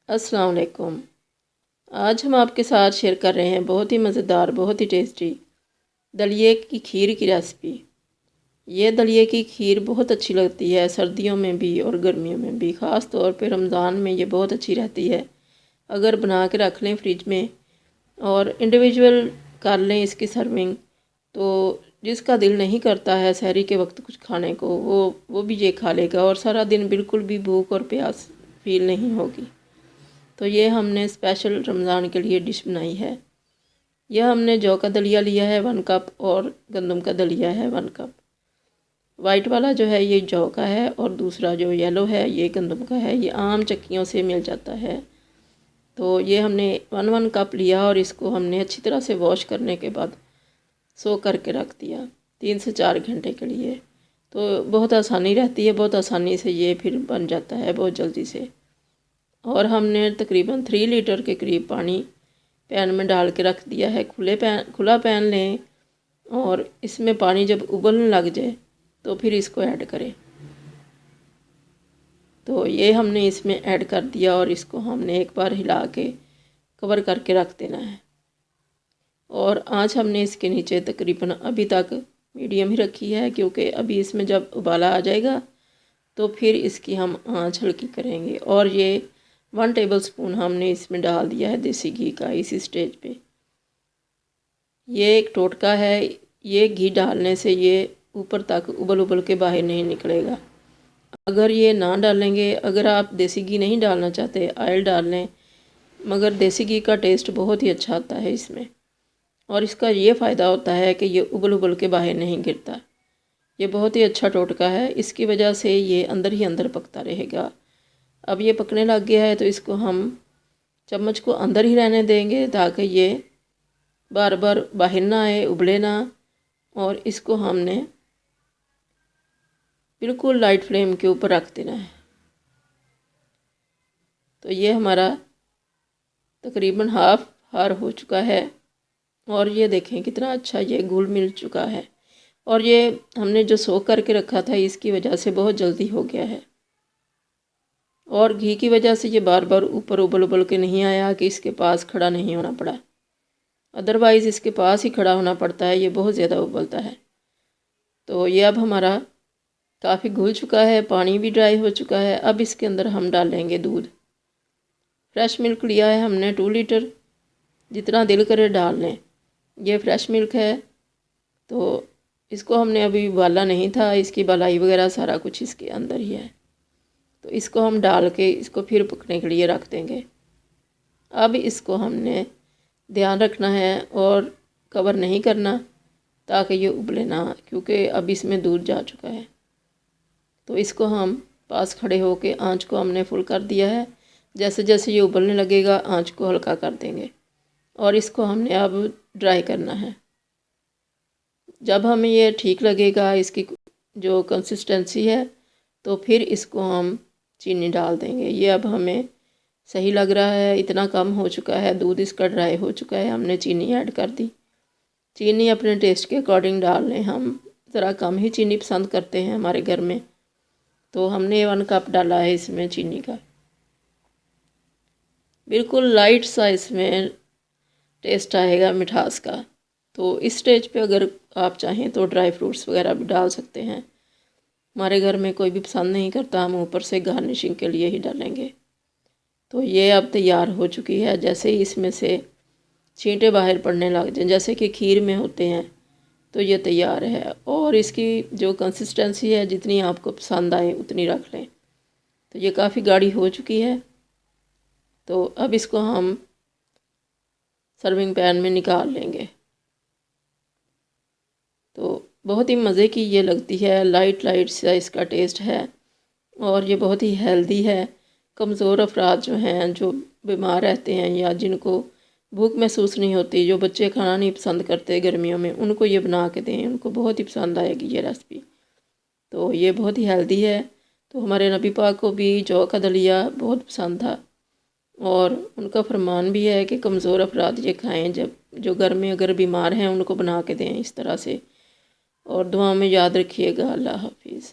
अस्सलाम वालेकुम। आज हम आपके साथ शेयर कर रहे हैं बहुत ही मज़ेदार, बहुत ही टेस्टी दलिए की खीर की रेसिपी। ये दलिए की खीर बहुत अच्छी लगती है सर्दियों में भी और गर्मियों में भी। ख़ास तौर पे रमज़ान में ये बहुत अच्छी रहती है। अगर बना के रख लें फ्रिज में और इंडिविजुअल कर लें इसकी सर्विंग, तो जिसका दिल नहीं करता है सहरी के वक्त कुछ खाने को, वो भी ये खा लेगा और सारा दिन बिल्कुल भी भूख और प्यास फील नहीं होगी। तो ये हमने स्पेशल रमज़ान के लिए डिश बनाई है। यह हमने जौ का दलिया लिया है 1 कप और गंदम का दलिया है 1 कप। वाइट वाला जो है ये जौ का है और दूसरा जो येलो है ये गंदम का है। ये आम चक्कियों से मिल जाता है। तो ये हमने 1 कप लिया और इसको हमने अच्छी तरह से वॉश करने के बाद सोक करके रख दिया 3 से 4 घंटे के लिए। तो बहुत आसानी रहती है, बहुत आसानी से ये फिर बन जाता है बहुत जल्दी से। और हमने तकरीबन 3 लीटर के करीब पानी पैन में डाल के रख दिया है। खुला पैन लें और इसमें पानी जब उबलने लग जाए तो फिर इसको ऐड करें। तो ये हमने इसमें ऐड कर दिया और इसको हमने एक बार हिला के कवर करके रख देना है। और आँच हमने इसके नीचे तकरीबन अभी तक मीडियम ही रखी है, क्योंकि अभी इसमें जब उबाला आ जाएगा तो फिर इसकी हम आँच हल्की करेंगे। और ये 1 टेबलस्पून हमने इसमें डाल दिया है देसी घी का इसी स्टेज पे। ये एक टोटका है, ये घी डालने से ये ऊपर तक उबल उबल के बाहर नहीं निकलेगा। अगर ये ना डालेंगे, अगर आप देसी घी नहीं डालना चाहते ऑयल डाल लें, मगर देसी घी का टेस्ट बहुत ही अच्छा आता है इसमें। और इसका ये फ़ायदा होता है कि ये उबल उबल के बाहर नहीं गिरता। ये बहुत ही अच्छा टोटका है, इसकी वजह से ये अंदर ही अंदर पकता रहेगा। अब ये पकने लग गया है तो इसको हम चम्मच को अंदर ही रहने देंगे ताकि ये बार बार बाहर ना आए, उबले ना। और इसको हमने बिल्कुल लाइट फ्लेम के ऊपर रख देना है। तो ये हमारा तकरीबन हाफ हार हो चुका है और ये देखें कितना अच्छा ये घुल मिल चुका है। और ये हमने जो सोक करके रखा था इसकी वजह से बहुत जल्दी हो गया है। और घी की वजह से ये बार बार ऊपर उबल उबल के नहीं आया कि इसके पास खड़ा नहीं होना पड़ा। अदरवाइज़ इसके पास ही खड़ा होना पड़ता है, ये बहुत ज़्यादा उबलता है। तो ये अब हमारा काफ़ी घुल चुका है, पानी भी ड्राई हो चुका है। अब इसके अंदर हम डालेंगे दूध। फ्रेश मिल्क लिया है हमने 2 लीटर, जितना दिल करे डाल लें। ये फ्रेश मिल्क है, तो इसको हमने अभी उबाला नहीं था, इसकी मलाई वगैरह सारा कुछ इसके अंदर ही है। तो इसको हम डाल के इसको फिर पकने के लिए रख देंगे। अब इसको हमने ध्यान रखना है और कवर नहीं करना ताकि ये उबले ना, क्योंकि अब इसमें दूध जा चुका है। तो इसको हम पास खड़े होके आंच को हमने फुल कर दिया है। जैसे जैसे ये उबलने लगेगा आंच को हल्का कर देंगे और इसको हमने अब ड्राई करना है। जब हमें ये ठीक लगेगा इसकी जो कंसिस्टेंसी है, तो फिर इसको हम चीनी डाल देंगे। ये अब हमें सही लग रहा है, इतना कम हो चुका है, दूध इसका ड्राई हो चुका है, हमने चीनी ऐड कर दी। चीनी अपने टेस्ट के अकॉर्डिंग डाल लें, हम ज़रा कम ही चीनी पसंद करते हैं हमारे घर में। तो हमने 1 कप डाला है इसमें चीनी का। बिल्कुल लाइट सा इसमें टेस्ट आएगा मिठास का। तो इस स्टेज पे अगर आप चाहें तो ड्राई फ्रूट्स वगैरह भी डाल सकते हैं। हमारे घर में कोई भी पसंद नहीं करता, हम ऊपर से गार्निशिंग के लिए ही डालेंगे। तो ये अब तैयार हो चुकी है। जैसे ही इसमें से छींटे बाहर पड़ने लग जाएं, जैसे कि खीर में होते हैं, तो ये तैयार है। और इसकी जो कंसिस्टेंसी है जितनी आपको पसंद आए उतनी रख लें। तो ये काफ़ी गाढ़ी हो चुकी है। तो अब इसको हम सर्विंग पैन में निकाल लेंगे। तो बहुत ही मज़े की ये लगती है, लाइट लाइट सा इसका टेस्ट है और ये बहुत ही हेल्दी है। कमज़ोर अफराद जो हैं, जो बीमार रहते हैं या जिनको भूख महसूस नहीं होती, जो बच्चे खाना नहीं पसंद करते गर्मियों में, उनको ये बना के दें, उनको बहुत ही पसंद आएगी ये रेसिपी। तो ये बहुत ही हेल्दी है। तो हमारे नबी पाक को भी जौ का दलिया बहुत पसंद था और उनका फरमान भी है कि कमज़ोर अफराद ये खाएँ, जब जो घर में अगर बीमार हैं उनको बना के दें इस तरह से। और दुआ में याद रखिएगा। अल्लाह हाफिज़।